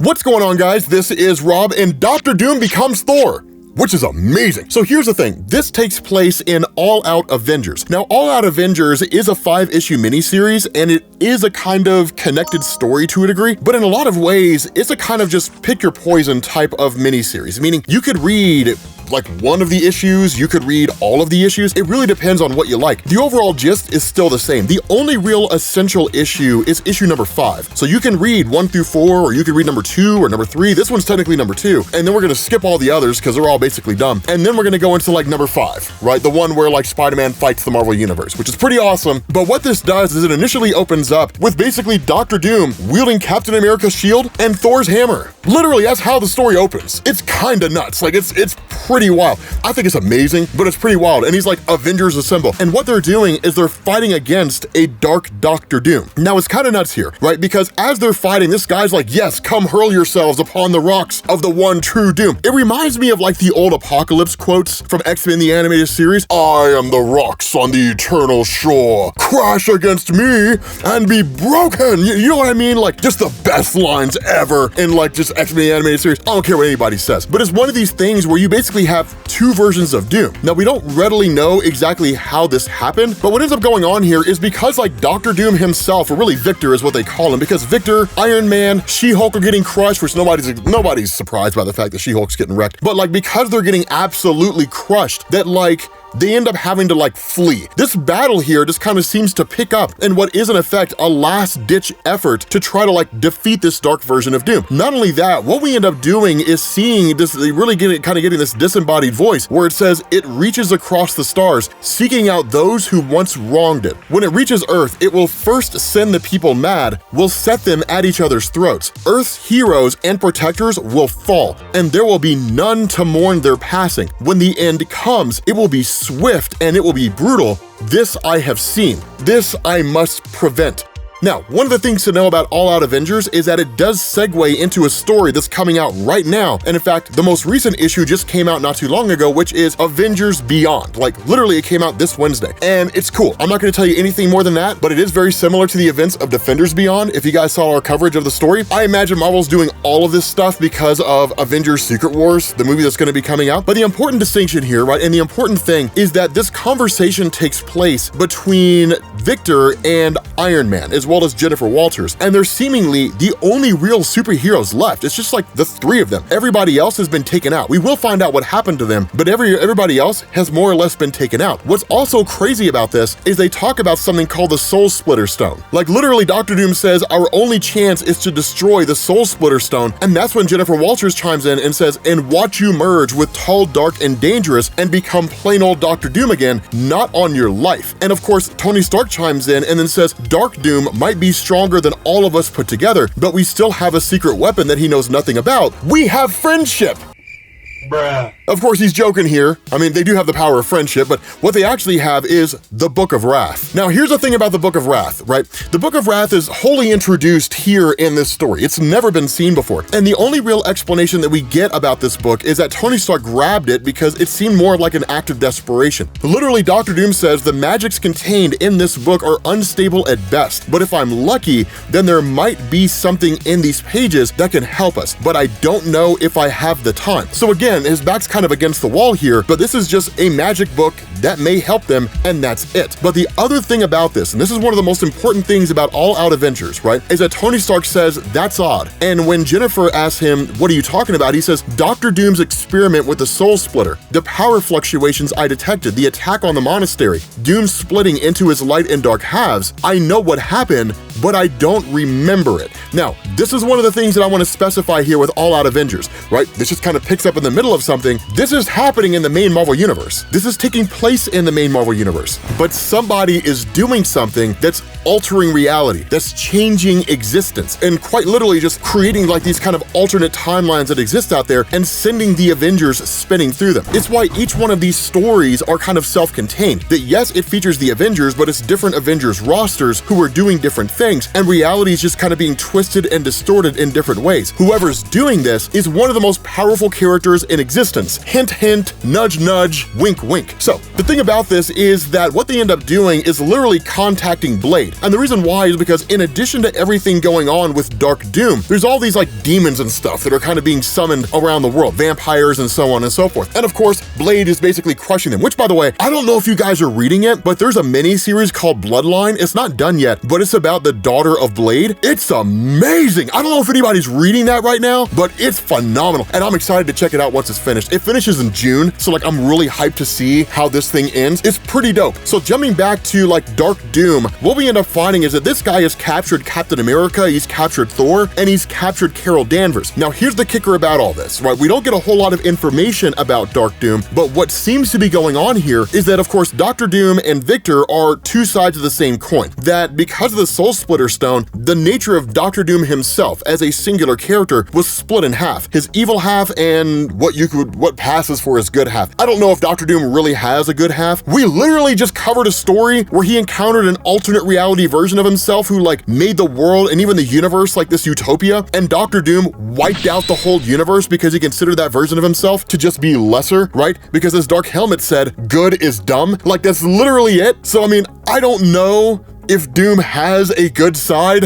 What's going on, guys? This is Rob, and Dr. Doom becomes Thor, which is amazing. So here's the thing, this takes place in All Out Avengers. Now, All Out Avengers is a 5-issue miniseries, and it is a kind of connected story to a degree, but in a lot of ways, it's a kind of just pick your poison type of miniseries, meaning you could read like one of the issues, you could read all of the issues. It really depends on what you like. The overall gist is still the same. The only real essential issue is issue number 5. So you can read 1 through 4, or you can read number 2 or number 3. This one's technically number 2. And then we're gonna skip all the others because they're all basically dumb. And then we're gonna go into like number 5, right? The one where like Spider-Man fights the Marvel Universe, which is pretty awesome. But what this does is it initially opens up with basically Dr. Doom wielding Captain America's shield and Thor's hammer. Literally, that's how the story opens. It's kinda nuts. Like it's pretty wild. I think it's amazing, but it's pretty wild. And he's like, Avengers assemble. And what they're doing is they're fighting against a dark Dr. Doom. Now it's kind of nuts here, right? Because as they're fighting, this guy's like, yes, come hurl yourselves upon the rocks of the one true Doom. It reminds me of like the old Apocalypse quotes from X-Men the animated series. I am the rocks on the eternal shore. Crash against me and be broken. You know what I mean? Like just the best lines ever in like just X-Men the animated series. I don't care what anybody says, but it's one of these things where you basically have 2 versions of Doom. Now, we don't readily know exactly how this happened, but what ends up going on here is because like Dr. Doom himself, or really Victor is what they call him, because Victor, Iron Man, She-Hulk are getting crushed, which nobody's surprised by the fact that She-Hulk's getting wrecked, but like because they're getting absolutely crushed, that like they end up having to like flee. This battle here just kind of seems to pick up in what is in effect a last-ditch effort to try to like defeat this dark version of Doom. Not only that, what we end up doing is seeing this, really getting this disembodied voice where it says it reaches across the stars, seeking out those who once wronged it. When it reaches Earth, it will first send the people mad, will set them at each other's throats. Earth's heroes and protectors will fall, and there will be none to mourn their passing. When the end comes, it will be swift and it will be brutal. This I have seen. This I must prevent. Now, one of the things to know about All Out Avengers is that it does segue into a story that's coming out right now. And in fact, the most recent issue just came out not too long ago, which is Avengers Beyond. Like literally it came out this Wednesday, and it's cool. I'm not gonna tell you anything more than that, but it is very similar to the events of Defenders Beyond. If you guys saw our coverage of the story, I imagine Marvel's doing all of this stuff because of Avengers Secret Wars, the movie that's gonna be coming out. But the important distinction here, right, and the important thing is that this conversation takes place between Victor and Iron Man, as well as Jennifer Walters, and they're seemingly the only real superheroes left. It's just like the 3 of them. Everybody else has been taken out. We will find out what happened to them, but everybody else has more or less been taken out. What's also crazy about this is they talk about something called the Soul Splitter Stone. Like literally Dr. Doom says our only chance is to destroy the Soul Splitter Stone, and that's when Jennifer Walters chimes in and says, and watch you merge with tall, dark, and dangerous and become plain old Dr. Doom again, not on your life. And of course, Tony Stark chimes in and then says, Dark Doom might be stronger than all of us put together, but we still have a secret weapon that he knows nothing about. We have friendship. Bruh. Of course, he's joking here. I mean, they do have the power of friendship, but what they actually have is the Book of Wrath. Now, here's the thing about the Book of Wrath, right? The Book of Wrath is wholly introduced here in this story. It's never been seen before. And the only real explanation that we get about this book is that Tony Stark grabbed it because it seemed more like an act of desperation. Literally, Dr. Doom says the magics contained in this book are unstable at best, but if I'm lucky, then there might be something in these pages that can help us, but I don't know if I have the time. So again, his back's kind of against the wall here, but this is just a magic book that may help them, and that's it. But the other thing about this, and this is one of the most important things about All Out Avengers, right, is that Tony Stark says, that's odd. And when Jennifer asks him, what are you talking about? He says, Dr. Doom's experiment with the Soul Splitter, the power fluctuations I detected, the attack on the monastery, Doom splitting into his light and dark halves. I know what happened, but I don't remember it. Now, this is one of the things that I want to specify here with All Out Avengers, right? This just kind of picks up in the middle of something. This is happening in the main Marvel Universe. This is taking place in the main Marvel Universe, but somebody is doing something that's altering reality, that's changing existence, and quite literally just creating like these kind of alternate timelines that exist out there and sending the Avengers spinning through them. It's why each one of these stories are kind of self-contained, that yes, it features the Avengers, but it's different Avengers rosters who are doing different things, and reality is just kind of being twisted and distorted in different ways. Whoever's doing this is one of the most powerful characters in existence. Hint, hint, nudge, nudge, wink, wink. So The thing about this is that what they end up doing is literally contacting Blade. And the reason why is because in addition to everything going on with Dark Doom, there's all these like demons and stuff that are kind of being summoned around the world, vampires and so on and so forth. And of course, Blade is basically crushing them, which by the way, I don't know if you guys are reading it, but there's a mini series called Bloodline. It's not done yet, but it's about the daughter of Blade. It's amazing. I don't know if anybody's reading that right now, but it's phenomenal. And I'm excited to check it out once it's finished. It finishes in June, so like I'm really hyped to see how this thing ends. It's pretty dope. So jumping back to like Dark Doom, what we end up finding is that this guy has captured Captain America, he's captured Thor, and he's captured Carol Danvers. Now here's the kicker about all this, right? We don't get a whole lot of information about Dark Doom, but what seems to be going on here is that of course Dr. Doom and Victor are two sides of the same coin. That because of the Soul Splitter Stone, the nature of Dr. Doom himself as a singular character was split in half. His evil half and what passes for his good half. I don't know if Dr. Doom really has a good half. We literally just covered a story where he encountered an alternate reality version of himself who like made the world and even the universe like this utopia, and Dr. Doom wiped out the whole universe because he considered that version of himself to just be lesser, right? Because as Dark Helmet said, good is dumb. Like that's literally it. So I mean, I don't know if Doom has a good side.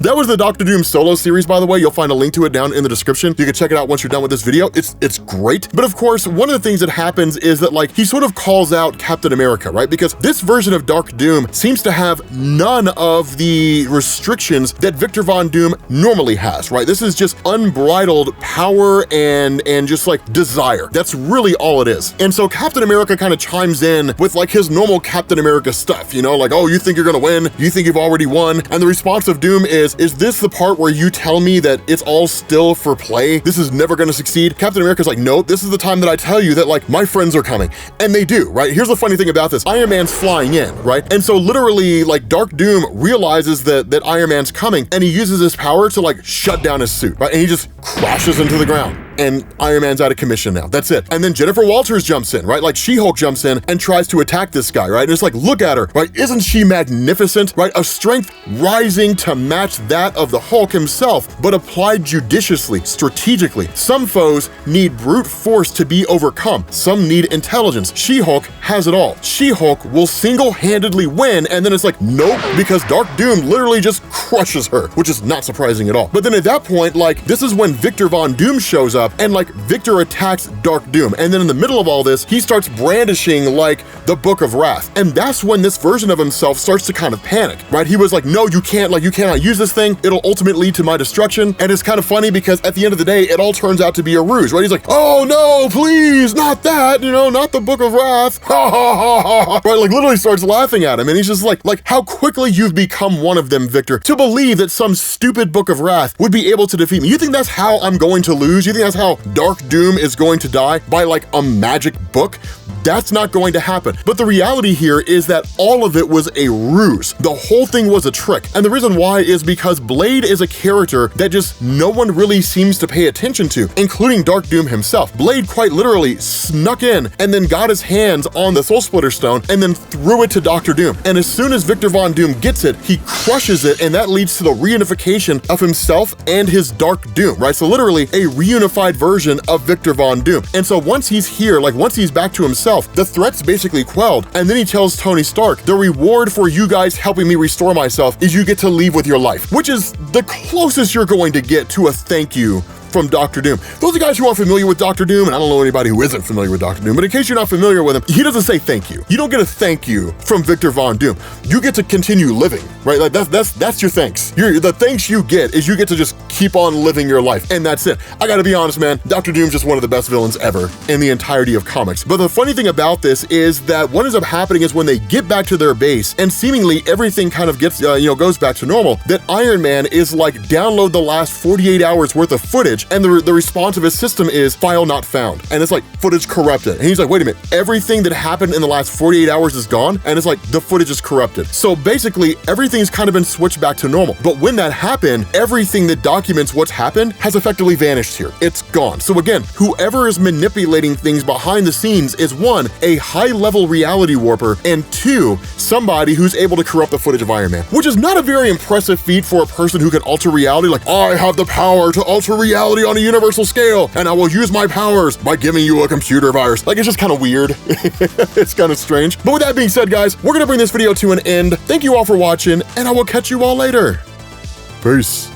That was the Dr. Doom solo series, by the way. You'll find a link to it down in the description. You can check it out once you're done with this video. It's great. But of course, one of the things that happens is that like he sort of calls out Captain America, right? Because this version of Dark Doom seems to have none of the restrictions that Victor Von Doom normally has, right? This is just unbridled power and just like desire. That's really all it is. And so Captain America kind of chimes in with like his normal Captain America stuff, you know, like, oh, you think you're gonna win? You think you've already won? And the response of Doom is this the part where you tell me that it's all still for play? This is never gonna succeed? Captain America's like, nope, this is the time that I tell you that like my friends are coming. And they do, right? Here's the funny thing about this. Iron Man's flying in, right? And so literally like Dark Doom realizes that Iron Man's coming and he uses his power to like shut down his suit, right? And he just crashes into the ground. And Iron Man's out of commission now. That's it. And then Jennifer Walters jumps in, right? Like She-Hulk jumps in and tries to attack this guy, right? And it's like, look at her, right? Isn't she magnificent, right? A strength rising to match that of the Hulk himself, but applied judiciously, strategically. Some foes need brute force to be overcome. Some need intelligence. She-Hulk has it all. She-Hulk will single-handedly win, and then it's like, nope, because Dark Doom literally just crushes her, which is not surprising at all. But then at that point, like, this is when Victor Von Doom shows up, and like Victor attacks Dark Doom, and then in the middle of all this, he starts brandishing like the Book of Wrath, and that's when this version of himself starts to kind of panic, right? He was like, no, you cannot use this thing. It'll ultimately lead to my destruction. And it's kind of funny because at the end of the day, it all turns out to be a ruse, right? He's like, oh no, please, not that, you know, not the Book of Wrath, ha ha ha ha, right? Like literally starts laughing at him, and he's just like how quickly you've become one of them, Victor, to believe that some stupid Book of Wrath would be able to defeat me. You think that's how I'm going to lose? You think that's how Dark Doom is going to die? By like a magic book? That's not going to happen. But the reality here is that all of it was a ruse. The whole thing was a trick. And the reason why is because Blade is a character that just no one really seems to pay attention to, including Dark Doom himself. Blade quite literally snuck in and then got his hands on the Soul Splitter Stone and then threw it to Dr. Doom. And as soon as Victor Von Doom gets it, he crushes it, and that leads to the reunification of himself and his Dark Doom, right? So literally a reunified version of Victor Von Doom. And so once he's here, like once he's back to himself, the threat's basically quelled, and then he tells Tony Stark, the reward for you guys helping me restore myself is you get to leave with your life, which is the closest you're going to get to a thank you from Dr. Doom. Those are guys who aren't familiar with Dr. Doom, and I don't know anybody who isn't familiar with Dr. Doom, but in case you're not familiar with him, he doesn't say thank you. You don't get a thank you from Victor Von Doom. You get to continue living, right? Like that's your thanks. The thanks you get is you get to just keep on living your life, and that's it. I gotta be honest, man, Dr. Doom's just one of the best villains ever in the entirety of comics. But the funny thing about this is that what ends up happening is when they get back to their base, and seemingly everything kind of gets, goes back to normal, that Iron Man is like, download the last 48 hours worth of footage, and the response of his system is file not found. And it's like, footage corrupted. And he's like, wait a minute, everything that happened in the last 48 hours is gone? And it's like, the footage is corrupted. So basically, everything everything's kind of been switched back to normal. But when that happened, everything that documents what's happened has effectively vanished here. It's gone. So again, whoever is manipulating things behind the scenes is one, a high-level reality warper, and two, somebody who's able to corrupt the footage of Iron Man, which is not a very impressive feat for a person who can alter reality. Like, I have the power to alter reality on a universal scale, and I will use my powers by giving you a computer virus. Like, it's just kind of weird. It's kind of strange. But with that being said, guys, we're gonna bring this video to an end. Thank you all for watching, and I will catch you all later. Peace.